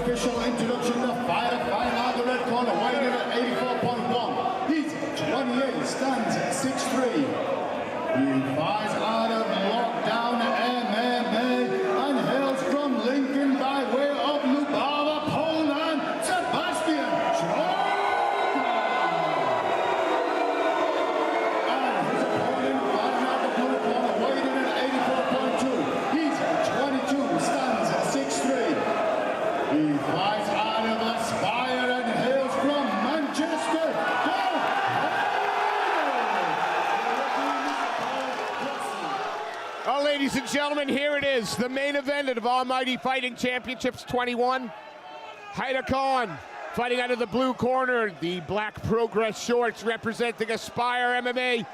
official introduction, the fighter fighting out the red corner, weighing in at 84.1. He's 28, stands at 6'3". He fights out of Lockdown MMA and hails from Lincoln by way of Lubava, Poland, Sebastian Sroka. And his opponent fighting out the blue corner, weighing in at 84.2. He's 22, stands at 6'3". He fights out of Aspire and hails from Manchester. Oh, ladies and gentlemen, here it is, the main event of Almighty Fighting Championships 21. Haider fighting out of the blue corner, the black Progress shorts representing Aspire MMA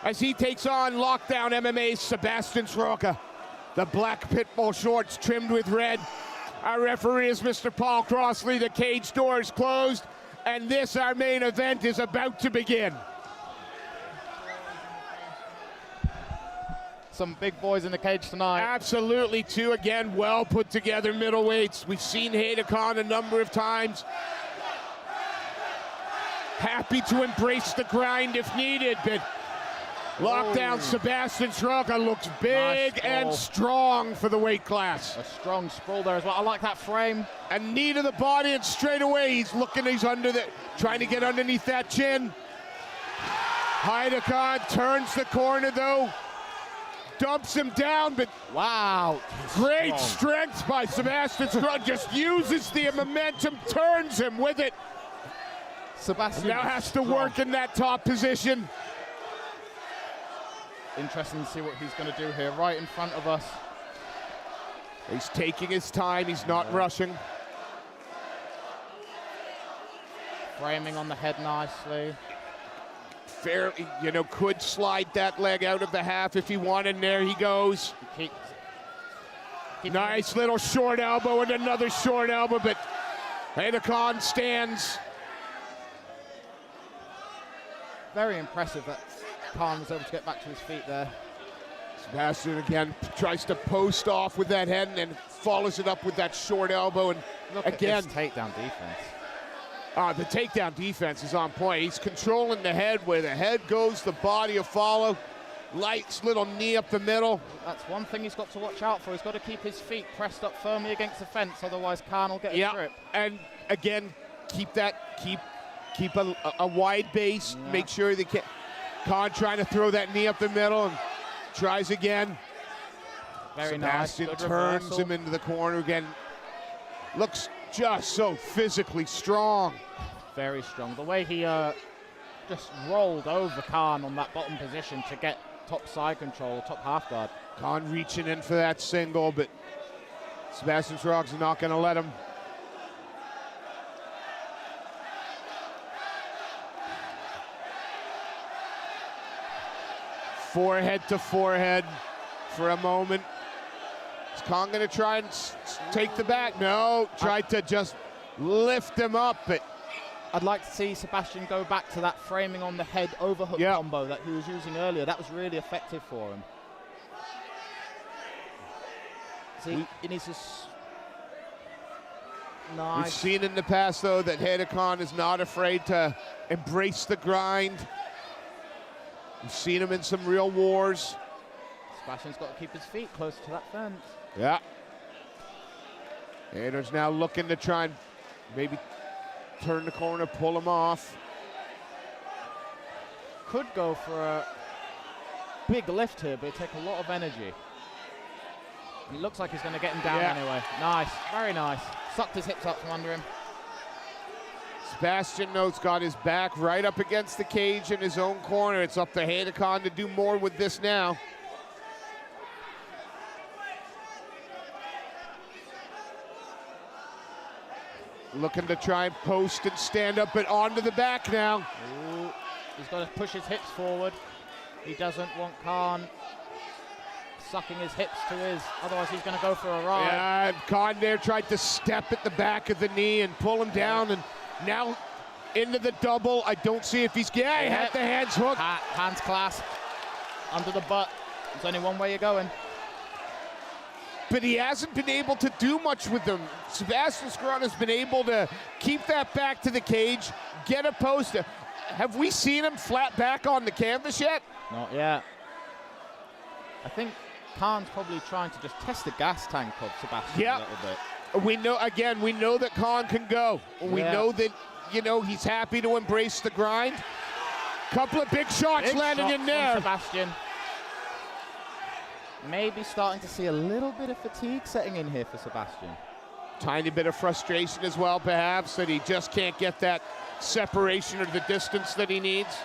as he takes on Lockdown MMA's Sebastian Sroka. The black pitbull shorts trimmed with red. Our referee is Mr. Paul Crossley. The cage door is closed, and this, our main event, is about to begin. Some big boys in the cage tonight. Absolutely, two, again, well put together middleweights. We've seen Haider a number of times. Happy to embrace the grind if needed, but Lockdown Sebastian Sroka looks big and strong for the weight class. A strong sprawl there as well. I like that frame. And knee to the body, and straight away he's under the, trying to get underneath that chin. Haider turns the corner though. Dumps him down, but wow, great strength by Sebastian Sroka. Just uses the momentum, turns him with it. Sebastian now has to work in that top position. Interesting to see what he's going to do here, right in front of us. He's taking his time, he's not rushing. Framing on the head nicely. Fairly, could slide that leg out of the half if he wanted, and there he goes. Nice little short elbow and another short elbow, but Haider stands. Very impressive that Khan was able to get back to his feet there. Sebastian again tries to post off with that head and then follows it up with that short elbow, and look again, at this takedown defense. The takedown defense is on point. He's controlling the head. Where the head goes, the body will follow. Light little knee up the middle. That's one thing he's got to watch out for. He's got to keep his feet pressed up firmly against the fence, otherwise Khan will get a grip. And again, keep a wide base. Yeah. Make sure they can. Khan trying to throw that knee up the middle and tries again. Very Sebastian nice. turns him into the corner again. Looks just so physically strong. Very strong. The way he just rolled over Khan on that bottom position to get top side control, top half guard. Khan reaching in for that single, but Sebastian Sroka's not going to let him. Forehead to forehead for a moment. Is Khan going to try and take the back? No, tried to just lift him up, but I'd like to see Sebastian go back to that framing on the head overhook combo that he was using earlier. That was really effective for him. See, he needs to... Nice. We've seen in the past, though, that Haider is not afraid to embrace the grind. We've seen him in some real wars. Sebastian's got to keep his feet close to that fence. Yeah. Haider's now looking to try and maybe turn the corner, pull him off. Could go for a big lift here, but it'd take a lot of energy. It looks like he's going to get him down anyway. Nice, very nice. Sucked his hips up from under him. Sebastian knows got his back right up against the cage in his own corner. It's up to Haider to do more with this now. Looking to try and post and stand up, but onto the back now. Ooh, he's got to push his hips forward. He doesn't want Khan sucking his hips to his, otherwise he's going to go for a ride. Yeah, Khan there tried to step at the back of the knee and pull him down, and now into the double. I don't see if he's, he had the hands hooked. Hands clasped under the butt. There's only one way you're going. but he hasn't been able to do much with them. Sebastian Sroka has been able to keep that back to the cage, get a post. Have we seen him flat back on the canvas yet? Not yet. I think Khan's probably trying to just test the gas tank of Sebastian a little bit. We know that Khan can go. We know that, he's happy to embrace the grind. Couple of big shots landing in there. Sebastian. Maybe starting to see a little bit of fatigue setting in here for Sebastian. Tiny bit of frustration as well, perhaps, that he just can't get that separation or the distance that he needs.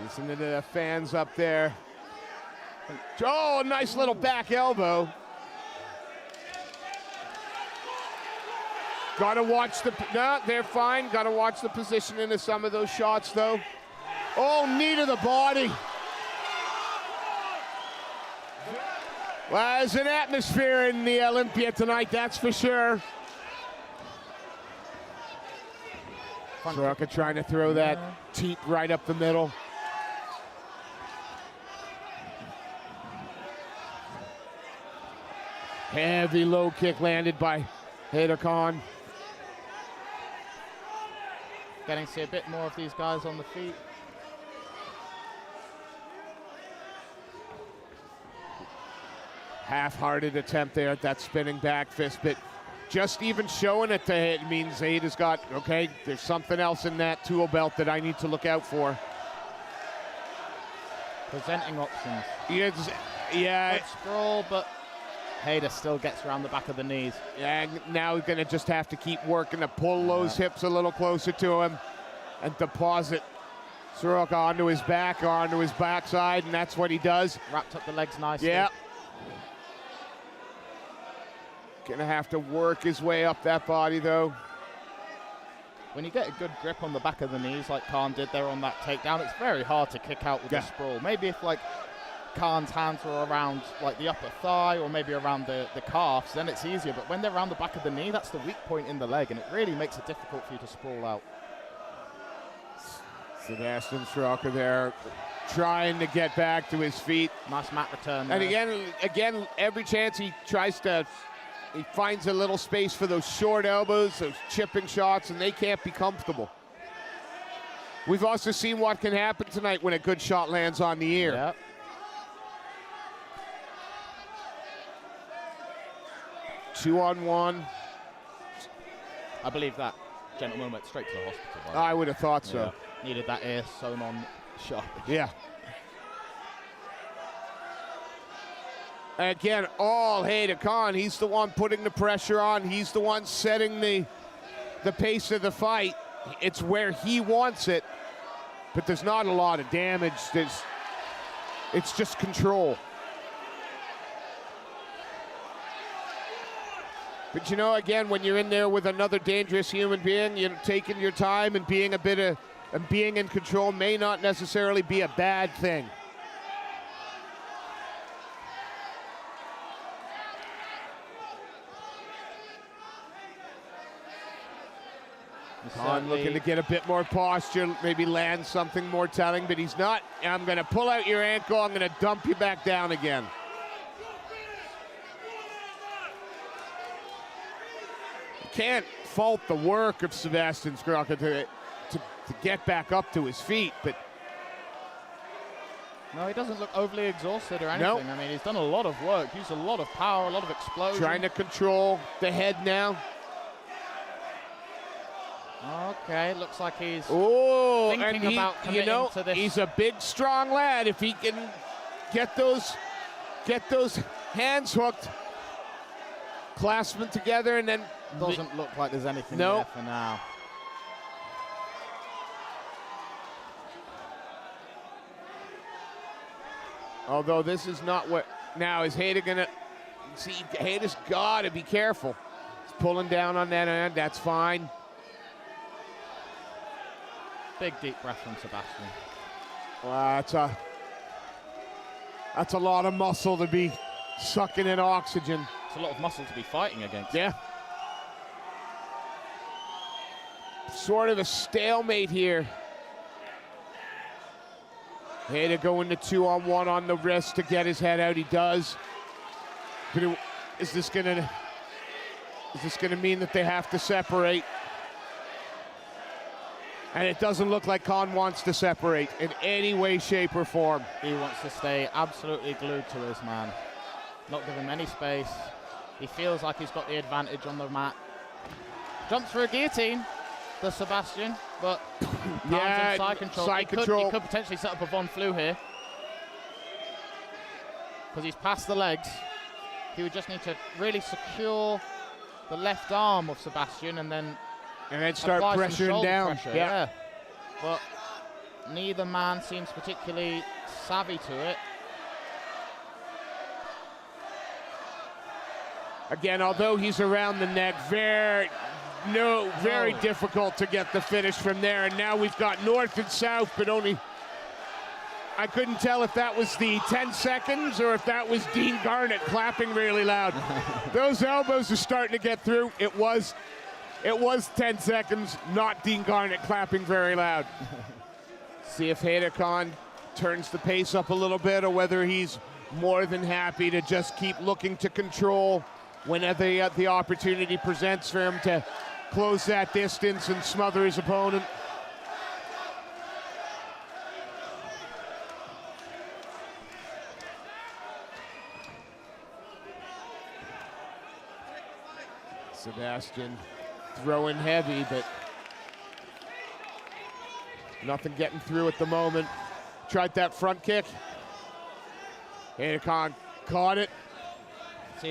Listen to the fans up there. Oh, nice little back elbow. Gotta watch no, they're fine. Gotta watch the positioning of some of those shots, though. Oh, knee to the body. Well, there's an atmosphere in the Olympia tonight, that's for sure. Sroka trying to throw that teep right up the middle. Heavy low kick landed by Haider. Getting to see a bit more of these guys on the feet. Half-hearted attempt there at that spinning back fist, but just even showing it to Haider means Haider's got, okay, there's something else in that tool belt that I need to look out for. Presenting options. Yeah. Good sprawl, but Haider still gets around the back of the knees. Yeah, now he's going to just have to keep working to pull those hips a little closer to him and deposit Sroka onto his back or onto his backside, and that's what he does. Wrapped up the legs nicely. Yeah. Going to have to work his way up that body, though. When you get a good grip on the back of the knees like Khan did there on that takedown, it's very hard to kick out with a sprawl. Maybe if, like, Khan's hands were around like the upper thigh or maybe around the calves, then it's easier. But when they're around the back of the knee, that's the weak point in the leg, and it really makes it difficult for you to sprawl out. Sebastian Sroka there trying to get back to his feet. Nice mat return. And again, every chance he tries to, he finds a little space for those short elbows, those chipping shots, and they can't be comfortable. We've also seen what can happen tonight when a good shot lands on the ear. Yep. Two-on-one. I believe that gentleman went straight to the hospital. I would have thought so. Yeah. Needed that ear sewn on sharp. Yeah. Again, all Haider. He's the one putting the pressure on. He's the one setting the pace of the fight. It's where he wants it, but there's not a lot of damage. It's just control. But again, when you're in there with another dangerous human being, taking your time and being being in control may not necessarily be a bad thing. Khan looking to get a bit more posture, maybe land something more telling, but he's not. I'm going to pull out your ankle. I'm going to dump you back down again. Can't fault the work of Sebastian Sroka to get back up to his feet, but no, he doesn't look overly exhausted or anything. Nope. I mean, he's done a lot of work, used a lot of power, a lot of explosion. Trying to control the head now. Okay, looks like he's thinking about committing to this. He's a big, strong lad. If he can get those hands hooked, clasp them together, and then doesn't look like there's anything there for now. Although this is not what. Now is Haider gonna see? Haider's got to be careful. He's pulling down on that end. That's fine. Big deep breath from Sebastian. Well, that's a lot of muscle to be sucking in oxygen. It's a lot of muscle to be fighting against. Yeah. sort of a stalemate here. Haider going to 2-on-1 on the wrist to get his head out. He does. But is this gonna mean that they have to separate? And it doesn't look like Khan wants to separate in any way, shape, or form. He wants to stay absolutely glued to his man. Not give him any space. He feels like he's got the advantage on the mat. Jumps for a guillotine, does Sebastian, but yeah, in side control. Side control. He could potentially set up a Von Flu here. Because he's past the legs. He would just need to really secure the left arm of Sebastian and then start pressuring down. Pressure, yeah. But neither man seems particularly savvy to it. Again, although he's around the neck, very difficult to get the finish from there. And now we've got north and south, but only, I couldn't tell if that was the 10 seconds or if that was Dean Garnett clapping really loud. Those elbows are starting to get through. It was 10 seconds, not Dean Garnett clapping very loud. See if Haider Khan turns the pace up a little bit or whether he's more than happy to just keep looking to control whenever the opportunity presents for him to close that distance and smother his opponent. Sebastian throwing heavy, but nothing getting through at the moment. Tried that front kick. Haider Khan caught it.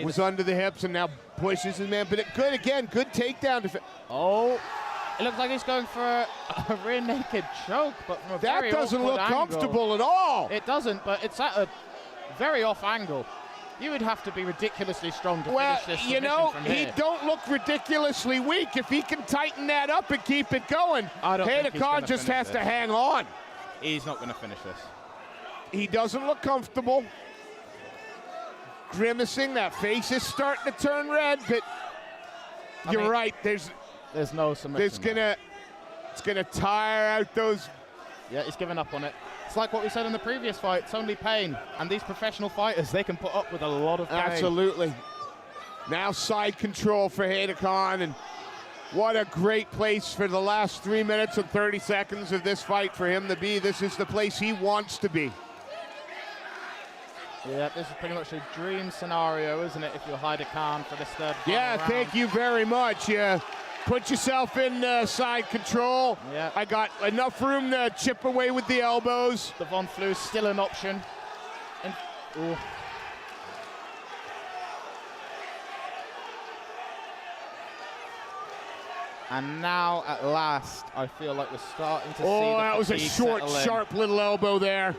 Was under the hips and now pushes his man, but good again, good takedown. Oh, it looks like he's going for a rear naked choke, but from a very that doesn't look angle. Comfortable at all. It doesn't, but it's at a very off angle. You would have to be ridiculously strong to finish this submission from here. He don't look ridiculously weak. If he can tighten that up and keep it going, Haider Khan just has to hang on. He's not going to finish this. He doesn't look comfortable. Grimacing, that face is starting to turn red, but you're right. There's no submission. It's gonna tire out those. Yeah, he's given up on it. It's like what we said in the previous fight. It's only pain, and these professional fighters, they can put up with a lot of pain. Absolutely. Now side control for Haider Khan, and what a great place for the last 3 minutes and 30 seconds of this fight for him to be. This is the place he wants to be. Yeah, this is pretty much a dream scenario, isn't it, if you're Haider Khan for this third round. Thank you very much. Put yourself in side control. Yeah. I got enough room to chip away with the elbows. The Von Flu is still an option. And now, at last, I feel like we're starting to see the that was a short, sharp little elbow there.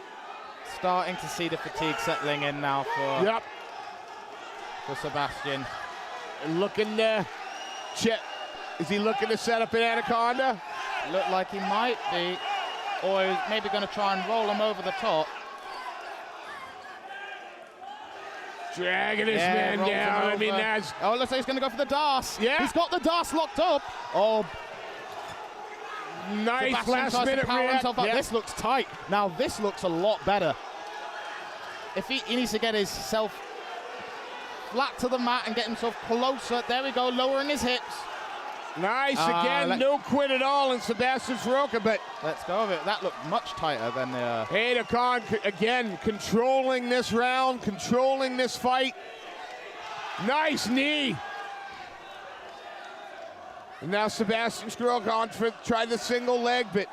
Starting to see the fatigue settling in now for Sebastian. Looking to chip. Is he looking to set up an anaconda? Look like he might be. Or he's maybe going to try and roll him over the top. Dragging his man down. I mean, that's... Oh, looks like he's going to go for the DAS. Yeah. He's got the DAS locked up. Oh, nice. Sebastian last minute react. This looks tight. Now this looks a lot better. If he needs to get himself flat to the mat and get himself closer. There we go, lowering his hips. Nice, again, no quit at all in Sebastian Sroka, but... Let's go with it. That looked much tighter than the... Haider Khan, again, controlling this round, controlling this fight. Nice knee. And now Sebastian Sroka on for try the single leg, but...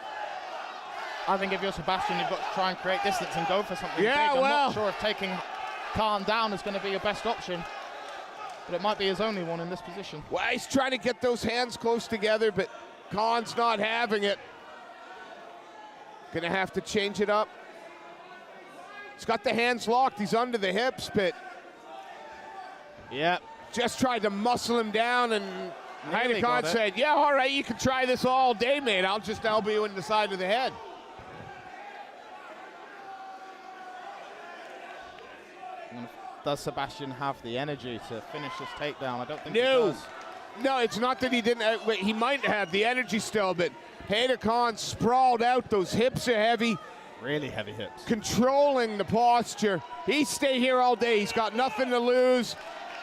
I think if you're Sebastian, you've got to try and create distance and go for something big. I'm not sure if taking Khan down is going to be your best option, but it might be his only one in this position. Well, he's trying to get those hands close together, but Khan's not having it. Gonna have to change it up. He's got the hands locked, he's under the hips, but... Yeah. Just tried to muscle him down, and Haider Khan said, yeah, all right, you can try this all day, mate. I'll just elbow you in the side of the head. Does Sebastian have the energy to finish this takedown? I don't think he does. No, it's not that he didn't. He might have the energy still, but Haider Khan sprawled out. Those hips are heavy. Really heavy hips. Controlling the posture. He stay here all day. He's got nothing to lose.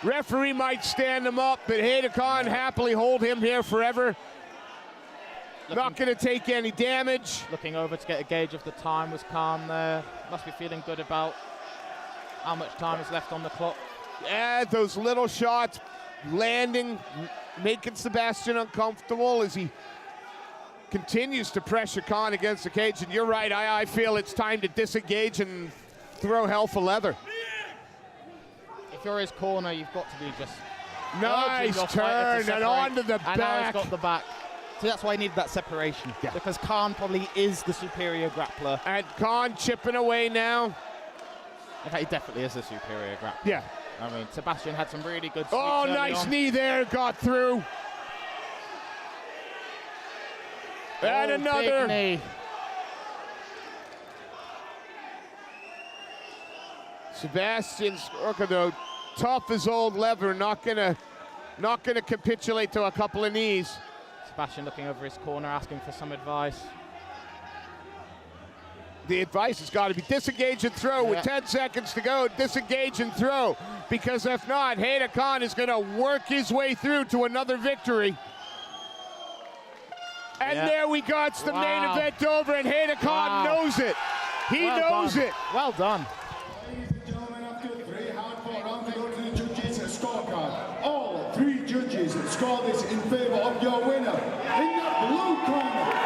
Referee might stand him up, but Haider Khan happily hold him here forever. Not going to take any damage. Looking over to get a gauge of the time was Khan there. Must be feeling good about how much time is left on the clock. Yeah, those little shots landing, making Sebastian uncomfortable as he continues to pressure Khan against the cage. And you're right, I feel it's time to disengage and throw hell for leather. If you're his corner, you've got to be just nice turn and onto the back. And now he's got the back. So that's why he needed that separation. Yeah. Because Khan probably is the superior grappler. And Khan chipping away now. In fact, he definitely is the superior grappler. Yeah. I mean, Sebastian had some really good sweeps Oh, nice knee there, got through. And another. Big knee. Sebastian Sroka, though, tough as old leather, not gonna capitulate to a couple of knees. Sebastian looking over his corner, asking for some advice. The advice has got to be disengage and throw with 10 seconds to go. Disengage and throw, because if not, Haider Khan is going to work his way through to another victory. And there we go. It's the main event over, and Haider Khan knows it. He knows it. Well done. Ladies and gentlemen, after 3 hard-fought rounds, we go to the judges' scorecard. All 3 judges score this in favor of your winner. In the blue corner,